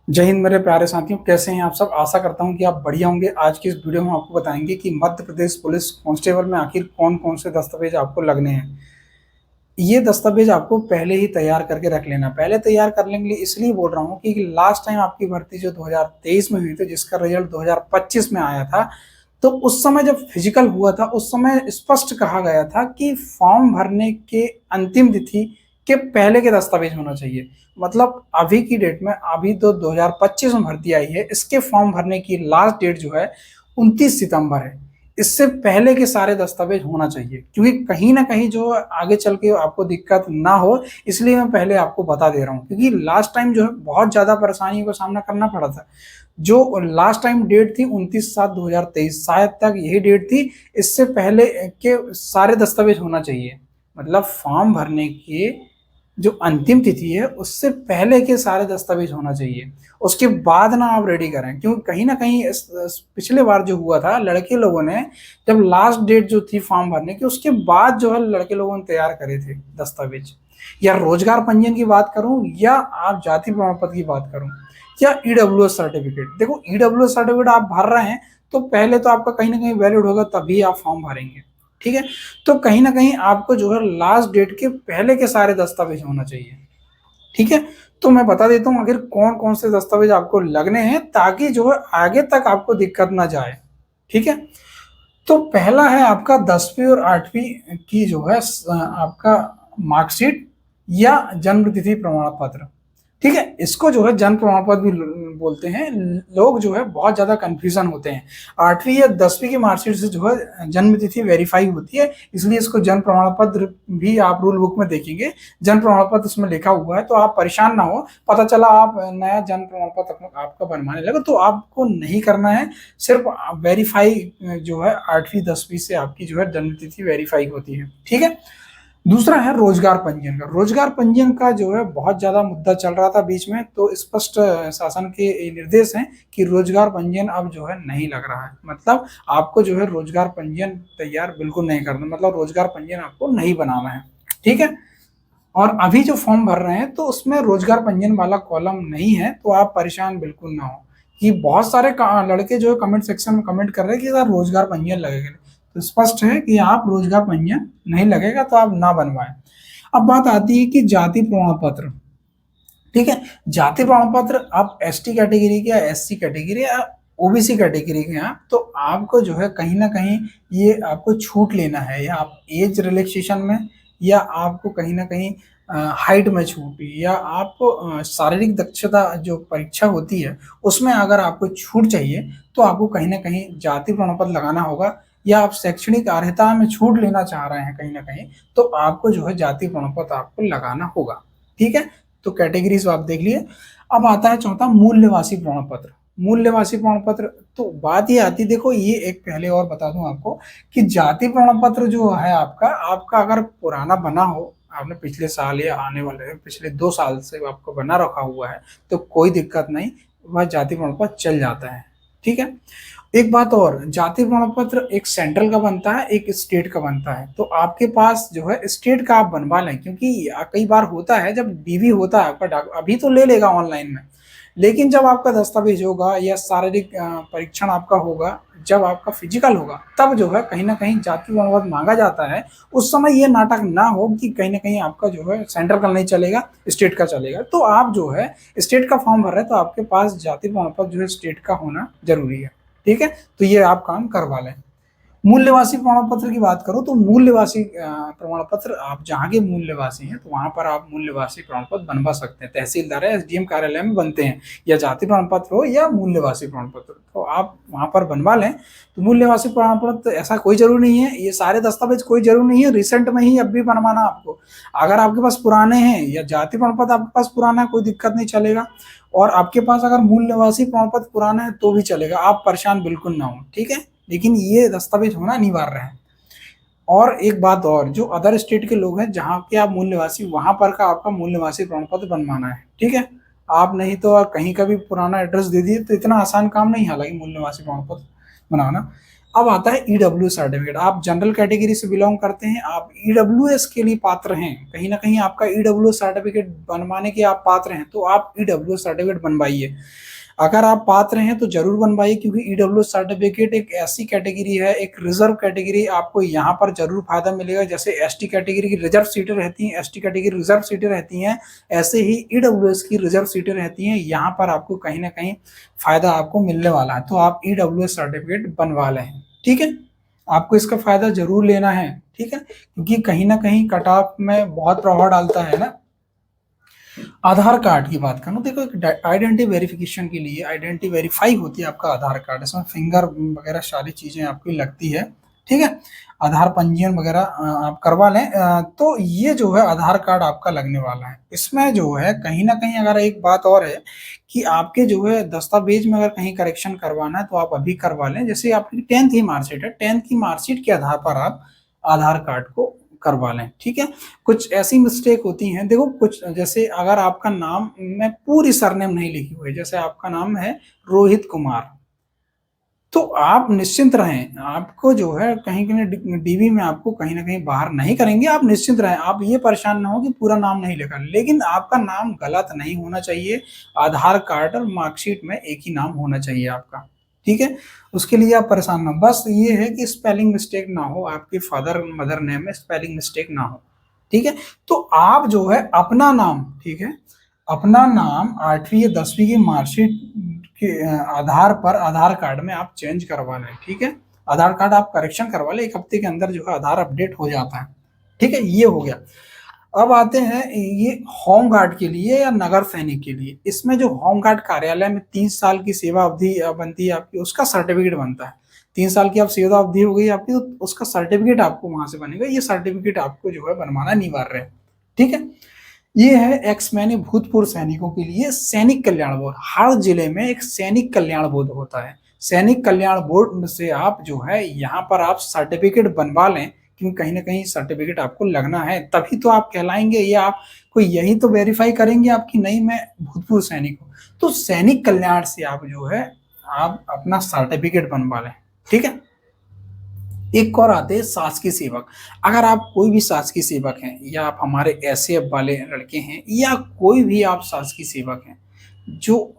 जय हिंद मेरे प्यारे साथियों, कैसे हैं आप सब। आशा करता हूं कि आप बढ़िया होंगे। आज की इस वीडियो में आपको बताएंगे कि मध्य प्रदेश पुलिस कांस्टेबल में आखिर कौन कौन से दस्तावेज आपको लगने हैं। ये दस्तावेज आपको पहले ही तैयार करके रख लेना। पहले तैयार करने के लिए इसलिए बोल रहा हूँ कि लास्ट टाइम आपकी भर्ती जो 2023 में हुई थी, जिसका रिजल्ट 2025 में आया था, तो उस समय जब फिजिकल हुआ था उस समय स्पष्ट कहा गया था कि फॉर्म भरने के अंतिम तिथि के पहले के दस्तावेज होना चाहिए। मतलब अभी की डेट में, अभी तो 2025 में भर्ती आई है, इसके फॉर्म भरने की लास्ट डेट जो है 29 सितंबर है। इससे पहले के सारे दस्तावेज होना चाहिए, क्योंकि कहीं ना कहीं जो आगे चल के आपको दिक्कत ना हो, इसलिए मैं पहले आपको बता दे रहा हूँ। क्योंकि लास्ट टाइम जो है बहुत ज्यादा परेशानियों का सामना करना पड़ा था। जो लास्ट टाइम डेट थी 29/7/2023, शायद तक यही डेट थी। इससे पहले के सारे दस्तावेज होना चाहिए। मतलब फॉर्म भरने के जो अंतिम तिथि है उससे पहले के सारे दस्तावेज होना चाहिए। उसके बाद ना आप रेडी करें, क्योंकि कहीं ना कहीं पिछले बार जो हुआ था, लड़के लोगों ने जब लास्ट डेट जो थी फॉर्म भरने की, उसके बाद जो है लड़के लोगों ने तैयार करे थे दस्तावेज। या रोजगार पंजीयन की बात करूं, या आप जाति प्रमाण पत्र की बात करूं, या ईडब्ल्यूएस सर्टिफिकेट। देखो, ईडब्ल्यूएस सर्टिफिकेट आप भर रहे हैं तो पहले तो आपका कहीं ना कहीं वैलिड होगा, तभी आप फॉर्म भरेंगे। ठीक है। तो कहीं ना कहीं आपको जो है लास्ट डेट के पहले के सारे दस्तावेज होना चाहिए। ठीक है। तो मैं बता देता हूँ आखिर कौन कौन से दस्तावेज आपको लगने हैं, ताकि जो है आगे तक आपको दिक्कत ना जाए। ठीक है। तो पहला है आपका 10वीं और 8वीं की जो है आपका मार्कशीट या जन्म तिथि प्रमाण पत्र। ठीक है। इसको जो है जन्म प्रमाण पत्र भी बोलते हैं। लोग जो है बहुत ज्यादा कंफ्यूजन होते हैं। 8वीं या 10वीं की मार्कशीट से जो है जन्म तिथि वेरीफाई होती है, इसलिए इसको जन्म प्रमाण पत्र भी आप रूल बुक में देखेंगे, जन्म प्रमाण पत्र उसमें लिखा हुआ है। तो आप परेशान ना हो, पता चला आप नया जन्म प्रमाण पत्र आपका बनवाने लगे तो आपको नहीं करना है। सिर्फ वेरीफाई जो है 8वीं 10वीं से आपकी जो है जन्म तिथि वेरीफाई होती है। ठीक है। दूसरा है रोजगार पंजीयन का। रोजगार पंजीयन का जो है बहुत ज्यादा मुद्दा चल रहा था बीच में, तो स्पष्ट शासन के निर्देश हैं कि रोजगार पंजीयन अब जो है नहीं लग रहा है। मतलब आपको जो है रोजगार पंजीयन तैयार बिल्कुल नहीं करना, मतलब रोजगार पंजीयन आपको नहीं बनाना है। ठीक है। और अभी जो फॉर्म भर रहे हैं तो उसमें रोजगार पंजीयन वाला कॉलम नहीं है, तो आप परेशान बिल्कुल ना हो। कि बहुत सारे लड़के जो है कमेंट सेक्शन में कमेंट कर रहे हैं कि सर रोजगार पंजीयन लगेगा। तो स्पष्ट है कि आप रोजगार पंजीयन नहीं लगेगा, तो आप ना बनवाएं। अब बात आती है कि जाति प्रमाण पत्र। ठीक है। जाति प्रमाण पत्र आप एसटी कैटेगरी के या एससी कैटेगरी या ओबीसी कैटेगरी के हैं, तो आपको जो है कहीं ना कहीं ये आपको छूट लेना है, या आप एज रिलैक्सेशन में, या आपको कहीं ना कहीं हाइट में छूट, या आपको शारीरिक दक्षता जो परीक्षा होती है उसमें अगर आपको छूट चाहिए, तो आपको कहीं ना कहीं जाति प्रमाण पत्र लगाना होगा। या आप शैक्षणिक अर्हता में छूट लेना चाह रहे हैं कहीं ना कहीं, तो आपको जो है जाति प्रमाण पत्र आपको लगाना होगा। ठीक है। तो कैटेगरीज आप देख लिए। अब आता है चौथा, मूल निवासी प्रमाण पत्र। मूल निवासी प्रमाण पत्र, तो बात ये आती, देखो ये एक पहले और बता दूं आपको कि जाति प्रमाण पत्र जो है आपका आपका अगर पुराना बना हो, आपने पिछले साल या आने वाले पिछले 2 साल से आपको बना रखा हुआ है, तो कोई दिक्कत नहीं, वह जाति प्रमाण पत्र चल जाता है। ठीक है। एक बात और, जाति प्रमाण पत्र एक सेंट्रल का बनता है, एक स्टेट का बनता है। तो आपके पास जो है स्टेट का आप बनवा लें, क्योंकि कई बार होता है जब डीवी होता है आपका, अभी तो ले लेगा ऑनलाइन में, लेकिन जब आपका दस्तावेज होगा या शारीरिक परीक्षण आपका होगा, जब आपका फिजिकल होगा, तब जो है कहीं ना कहीं जाति प्रमाण पत्र मांगा जाता है। उस समय ये नाटक ना हो कि कहीं ना कहीं आपका जो है सेंट्रल का नहीं चलेगा, स्टेट का चलेगा। तो आप जो है स्टेट का फॉर्म भर रहे हैं, तो आपके पास जाति प्रमाण पत्र जो है स्टेट का होना जरूरी है। ठीक है। तो ये आप काम करवा लें। मूल निवासी प्रमाण पत्र की बात करो, तो मूल निवासी प्रमाण पत्र, आप जहाँ के मूल निवासी हैं तो वहां पर आप मूल निवासी प्रमाण पत्र बनवा सकते हैं। तहसीलदार है, एसडीएम कार्यालय में बनते हैं, या जाति प्रमाण पत्र हो या मूल निवासी प्रमाण पत्र, तो आप वहां पर बनवा लें। तो मूल निवासी प्रमाण पत्र ऐसा कोई जरूरी नहीं है, ये सारे दस्तावेज कोई जरूरी नहीं है रिसेंट में ही अब भी बनवाना आपको। अगर आपके पास पुराने हैं या जाति प्रमाण पत्र आपके पास पुराना है, कोई दिक्कत नहीं, चलेगा। और आपके पास अगर मूल निवासी प्रमाण पत्र पुराना है तो भी चलेगा, आप परेशान बिल्कुल ना हो। ठीक है। लेकिन ये दस्तावेज होना अनिवार्य है। और एक बात और, जो अदर स्टेट के लोग हैं जहाँ के आप मूल निवासी, वहां पर का आपका मूल निवासी प्रमाण पत्र बनवाना है। ठीक है। आप नहीं तो कहीं का भी पुराना एड्रेस दे दिए, तो इतना आसान काम नहीं, हालांकि मूल निवासी प्रमाण पत्र बनाना। अब आता है ईडब्ल्यू सर्टिफिकेट। आप जनरल कैटेगरी से बिलोंग करते हैं, आप ईडब्ल्यूएस के लिए पात्र हैं, कहीं ना कहीं आपका ईडब्ल्यू सर्टिफिकेट बनवाने के आप पात्र हैं, तो आप ईडब्ल्यू सर्टिफिकेट बनवाइए। अगर आप पात्र हैं तो जरूर बनवाइए, क्योंकि ईडब्ल्यू सर्टिफिकेट एक ऐसी कैटेगरी है, एक रिजर्व कैटेगरी, आपको यहाँ पर जरूर फायदा मिलेगा। जैसे एसटी कैटेगरी की रिजर्व सीटें रहती हैं, एसटी कैटेगरी रिजर्व सीटें रहती हैं, ऐसे ही ईडब्ल्यूएस की रिजर्व सीटें रहती हैं। यहाँ पर आपको कहीं ना कहीं फायदा आपको मिलने वाला है, तो आप ईडब्ल्यूएस सर्टिफिकेट बनवा लें। ठीक है, आपको इसका फायदा जरूर लेना है। ठीक है, क्योंकि कहीं ना कहीं कट ऑफ में बहुत प्रभाव डालता है ना। आधार कार्ड की बात करूँ, देखो आइडेंटिटी वेरिफिकेशन के लिए आइडेंटिटी वेरीफाई होती है आपका आधार कार्ड, इसमें फिंगर वगैरह सारी चीजें आपकी लगती है। ठीक है, आधार पंजीयन वगैरह आप करवा लें, तो ये जो है आधार कार्ड आपका लगने वाला है। इसमें जो है कहीं ना कहीं अगर एक बात और है कि आपके जो है दस्तावेज में अगर कहीं करेक्शन करवाना है तो आप अभी करवा लें। जैसे आपकी 10th की मार्कशीट है, 10th की मार्कशीट के आधार पर आप आधार कार्ड को करवा लें। ठीक है, कुछ ऐसी मिस्टेक होती हैं, देखो कुछ जैसे अगर आपका नाम में पूरी सरनेम नहीं लिखी हुई है, जैसे आपका नाम है रोहित कुमार, तो आप निश्चिंत रहें, आपको जो है कहीं कहीं डीबी में आपको कहीं ना कहीं बाहर नहीं करेंगे, आप निश्चिंत रहें। आप ये परेशान ना हो कि पूरा नाम नहीं लिखा, लेकिन आपका नाम गलत नहीं होना चाहिए। आधार कार्ड और मार्कशीट में एक ही नाम होना चाहिए आपका। ठीक है, उसके लिए आप परेशान ना हो, बस ये है कि स्पेलिंग मिस्टेक ना हो, आपके फादर मदर नेम में स्पेलिंग मिस्टेक ना हो। ठीक है, तो आप जो है अपना नाम, ठीक है, अपना नाम 8वीं या 10वीं की मार्कशीट के आधार पर आधार कार्ड में आप चेंज करवा लें। ठीक है, आधार कार्ड आप करेक्शन करवा लें, 1 हफ्ते के अंदर जो है आधार अपडेट हो जाता है। ठीक है, ये हो गया। अब आते हैं ये होम गार्ड के लिए या नगर सैनिक के लिए। इसमें जो होम गार्ड कार्यालय में 3 साल की सेवा अवधि बनती है आपकी, उसका सर्टिफिकेट बनता है। 3 साल की आप सेवा अवधि हो गई आपकी, तो उसका सर्टिफिकेट आपको वहां से बनेगा। ये सर्टिफिकेट आपको जो है बनवाना अनिवार्य है। ठीक है, ये है एक्स मैंने भूतपूर्व सैनिकों के लिए सैनिक कल्याण बोर्ड। हर जिले में एक सैनिक कल्याण बोर्ड होता है। सैनिक कल्याण बोर्ड से आप जो है यहाँ पर आप सर्टिफिकेट बनवा लें, क्योंकि कहीं ना कहीं सर्टिफिकेट आपको लगना है, तभी तो आप कहलाएंगे, या आपको यही तो वेरीफाई करेंगे आपकी नहीं मैं भूतपूर्व सैनिक हूँ। तो सैनिक कल्याण से आप जो है आप अपना सर्टिफिकेट बनवा लें। ठीक है, एक और आते हैं शासकीय सेवक। अगर आप कोई भी शासकीय सेवक हैं, या आप हमारे एसएएफ वाले लड़के हैं, या कोई भी आप शासकीय सेवक हैं जो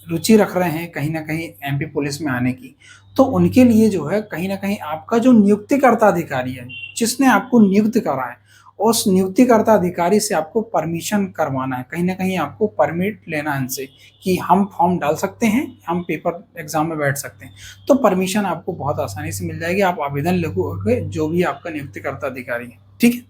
रुचि रख रहे हैं कहीं ना कहीं एमपी पुलिस में आने की, तो उनके लिए जो है कहीं ना कहीं आपका जो नियुक्तिकर्ता अधिकारी है, जिसने आपको नियुक्त करा है, उस नियुक्तिकर्ता अधिकारी से आपको परमिशन करवाना है। कहीं ना कहीं आपको परमिट लेना है इनसे कि हम फॉर्म डाल सकते हैं, हम पेपर एग्जाम में बैठ सकते हैं। तो परमिशन आपको बहुत आसानी से मिल जाएगी, आप आवेदन लिखोगे जो भी आपका नियुक्तिकर्ता अधिकारी है। ठीक है,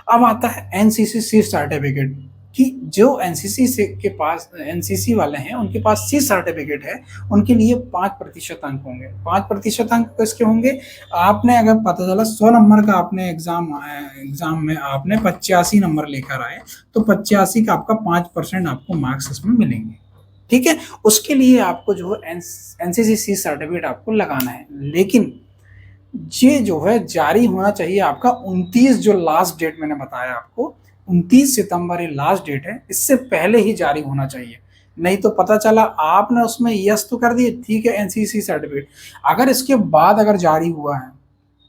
अब आता है एनसीसी सर्टिफिकेट कि जो एनसीसी से के पास एनसीसी वाले हैं उनके पास सी सर्टिफिकेट है, उनके लिए 5% अंक होंगे। 5% अंक किसके होंगे? आपने अगर पता चला 100 नंबर का आपने एग्जाम में आपने 85 नंबर लेकर आए, तो 85 का आपका 5% आपको मार्क्स इसमें मिलेंगे। ठीक है, उसके लिए आपको जो है एनसीसी सी सर्टिफिकेट आपको लगाना है, लेकिन ये जो है जारी होना चाहिए आपका 29, जो लास्ट डेट मैंने बताया आपको 29 सितंबर ये लास्ट डेट है, इससे पहले ही जारी होना चाहिए। नहीं तो पता चला आपने उसमें यस तो कर दिए, ठीक है एनसीसी सर्टिफिकेट, अगर इसके बाद अगर जारी हुआ है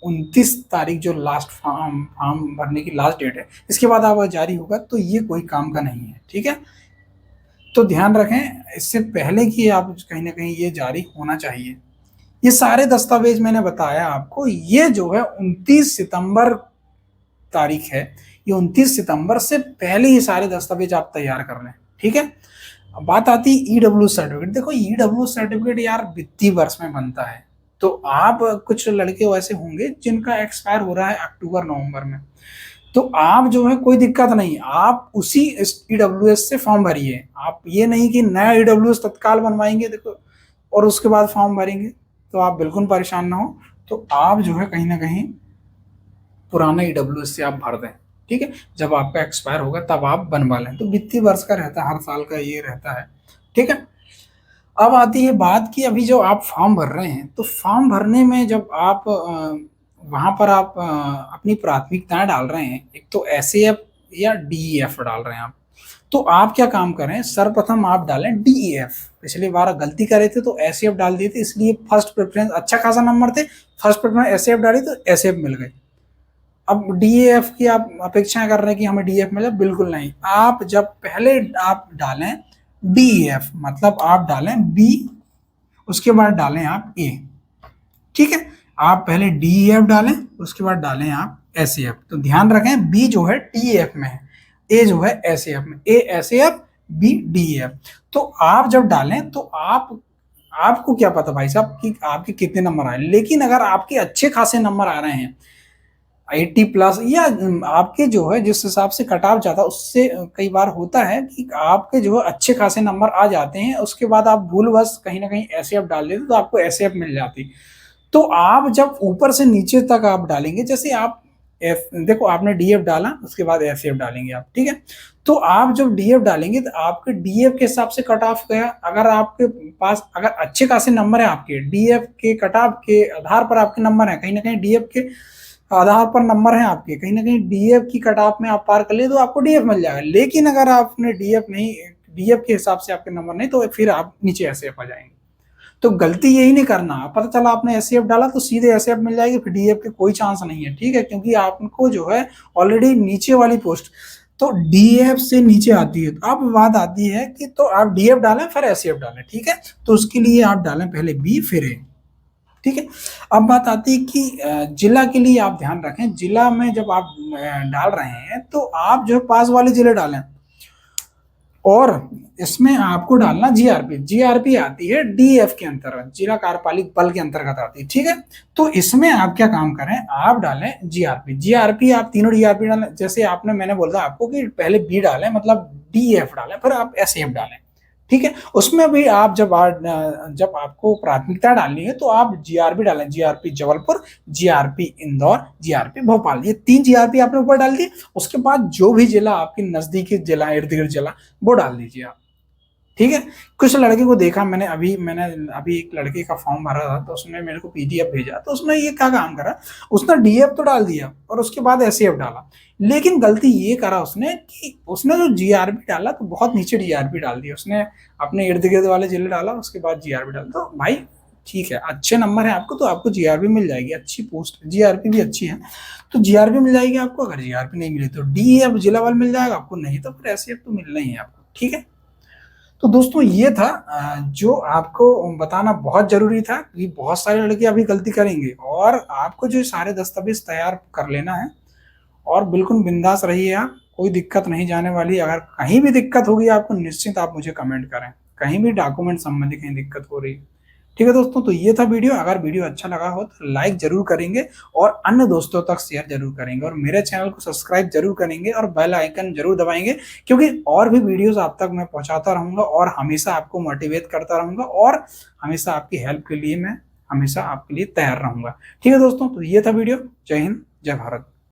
29 तारीख जो लास्ट फॉर्म भरने की लास्ट डेट है, इसके बाद अगर जारी होगा तो ये कोई काम का नहीं है। ठीक है, तो ध्यान रखें, इससे पहले कि आप कहीं ना कहीं ये जारी होना चाहिए। ये सारे दस्तावेज मैंने बताया आपको, ये जो है 29 सितंबर तारीख है, ये 29 सितंबर से पहले ही सारे दस्तावेज आप तैयार कर लें। ठीक है, अब बात आती है ईडब्ल्यू सर्टिफिकेट। देखो ईडब्ल्यू सर्टिफिकेट यार वित्तीय वर्ष में बनता है, तो आप कुछ लड़के वैसे होंगे जिनका एक्सपायर हो रहा है अक्टूबर नवंबर में, तो आप जो है कोई दिक्कत नहीं, आप उसी ईडब्ल्यूएस से फॉर्म भरिए। आप ये नहीं कि नया ईडब्ल्यूएस तत्काल बनवाएंगे देखो और उसके बाद फॉर्म भरेंगे, तो आप बिल्कुल परेशान ना हो। तो आप जो है कहीं ना कहीं पुराना ईडब्ल्यूएस से आप भर दें। ठीक है, जब आपका एक्सपायर होगा तब आप बनवा लें, तो वित्तीय वर्ष का रहता है, हर साल का ये रहता है। ठीक है, अब आती है बात कि अभी जो आप फॉर्म भर रहे हैं, तो फॉर्म भरने में जब आप वहाँ पर आप अपनी प्राथमिकताएं डाल रहे हैं, एक तो एसएएफ या डीईएफ डाल रहे हैं आप, तो आप क्या काम करें, सर्वप्रथम आप डालें DEF। पिछली बार गलती करे थे तो SEF डाल दिए थे, इसलिए फर्स्ट प्रेफरेंस अच्छा खासा नंबर थे, फर्स्ट प्रेफरेंस SEF डाली तो SEF मिल गई। अब DEF की आप अपेक्षाएं कर रहे हैं कि हमें DEF मिले, बिल्कुल नहीं। आप जब पहले आप डालें DEF, मतलब आप डालें B, उसके बाद डालें आप A। ठीक है, आप पहले DEF डालें, उसके बाद डालें आप SEF। तो ध्यान रखें, B जो है DEF में है, A जो है SEF में, A SEF, B DEF। तो आप जब डालें तो आपको क्या पता भाई साहब कि आपके कितने नंबर आए, लेकिन अगर आपके अच्छे खासे नंबर आ रहे हैं 80 प्लस, या आपके जो है जिस हिसाब से कट ऑफ जाता है उससे कई बार होता है कि आपके जो है अच्छे खासे नंबर आ जाते हैं, उसके बाद आप भूलवश कहीं ना कहीं SEF डाल देते तो आपको SEF मिल जाती। तो आप जब ऊपर से नीचे तक आप डालेंगे, जैसे आप देखो आपने DEF डाला, उसके बाद SEF डालेंगे आप, ठीक है। तो आप जब DEF डालेंगे तो आपके DEF के हिसाब से कट ऑफ गया। अगर आपके पास अगर अच्छे खासे नंबर है आपके DEF के कट ऑफ के आधार पर आपके नंबर है, कहीं ना कहीं DEF के आधार पर नंबर है आपके, कहीं ना कहीं DEF की कट ऑफ में आप पार कर लिए तो आपको DEF मिल जाएगा। लेकिन अगर आपने DEF के हिसाब से आपके नंबर नहीं, तो फिर आप नीचे SEF आ जाएंगे। तो गलती यही नहीं करना, पता चला आपने SEF डाला तो सीधे SEF मिल जाएगी, फिर DEF के कोई चांस नहीं है, ठीक है, क्योंकि आपको जो है ऑलरेडी नीचे वाली पोस्ट तो DEF से नीचे आती है। तो अब बात आती है कि तो आप DEF डालें फिर SEF डालें, ठीक है। तो उसके लिए आप डालें पहले B फिर A, ठीक है। अब बात आती है कि जिला के लिए आप ध्यान रखें, जिला में जब आप डाल रहे हैं तो आप जो पास वाले जिले डालें, और इसमें आपको डालना जीआरपी आती है DEF के अंतर्गत, जिला कार्यपालिक बल के अंतर्गत आती है, ठीक है। तो इसमें आप क्या काम करें, आप डालें जीआरपी आप तीनों DRP डालें। जैसे मैंने बोला आपको कि पहले B डालें, मतलब DEF डालें, फिर आप SEF डालें, ठीक है। उसमें भी आप जब आपको प्राथमिकता डालनी है तो आप GRP डालें, GRP Jabalpur, GRP Indore, GRP Bhopal, ये 3 GRP आपने ऊपर डाल दिए। उसके बाद जो भी जिला आपके नजदीकी जिला, इर्द गिर्द जिला, वो डाल दीजिए आप, ठीक है। कुछ लड़के को देखा मैंने अभी एक लड़के का फॉर्म भरा था, तो उसने मेरे को PDF भेजा, तो उसने ये क्या काम करा, उसने DEF तो डाल दिया और उसके बाद SEF डाला, लेकिन गलती ये करा उसने कि उसने जो GRP डाला तो बहुत नीचे DRP डाल दिया। उसने अपने इर्द गिर्द वाले जिले डाला, उसके बाद GRP डाला। तो भाई ठीक है, अच्छे नंबर है आपको तो आपको GRP मिल जाएगी, अच्छी पोस्ट, GRP भी अच्छी है तो GRP मिल जाएगी आपको। अगर GRP नहीं मिले तो DEF जिला वाला मिल जाएगा आपको, नहीं तो फिर SEF तो मिलना ही है आपको, ठीक है। तो दोस्तों ये था जो आपको बताना बहुत जरूरी था कि बहुत सारे लड़के अभी गलती करेंगे, और आपको जो सारे दस्तावेज तैयार कर लेना है और बिल्कुल बिंदास रहिए आप, कोई दिक्कत नहीं जाने वाली। अगर कहीं भी दिक्कत होगी आपको, निश्चित आप मुझे कमेंट करें, कहीं भी डॉक्यूमेंट संबंधी कहीं दिक्कत हो रही है, ठीक है दोस्तों। तो ये था वीडियो, अगर वीडियो अच्छा लगा हो तो लाइक जरूर करेंगे और अन्य दोस्तों तक शेयर जरूर करेंगे, और मेरे चैनल को सब्सक्राइब जरूर करेंगे और बेल आइकन जरूर दबाएंगे, क्योंकि और भी वीडियोस आप तक मैं पहुंचाता रहूंगा और हमेशा आपको मोटिवेट करता रहूंगा, और हमेशा आपकी हेल्प के लिए मैं हमेशा आपके लिए तैयार रहूंगा, ठीक है दोस्तों। तो ये था वीडियो, जय हिंद, जय भारत।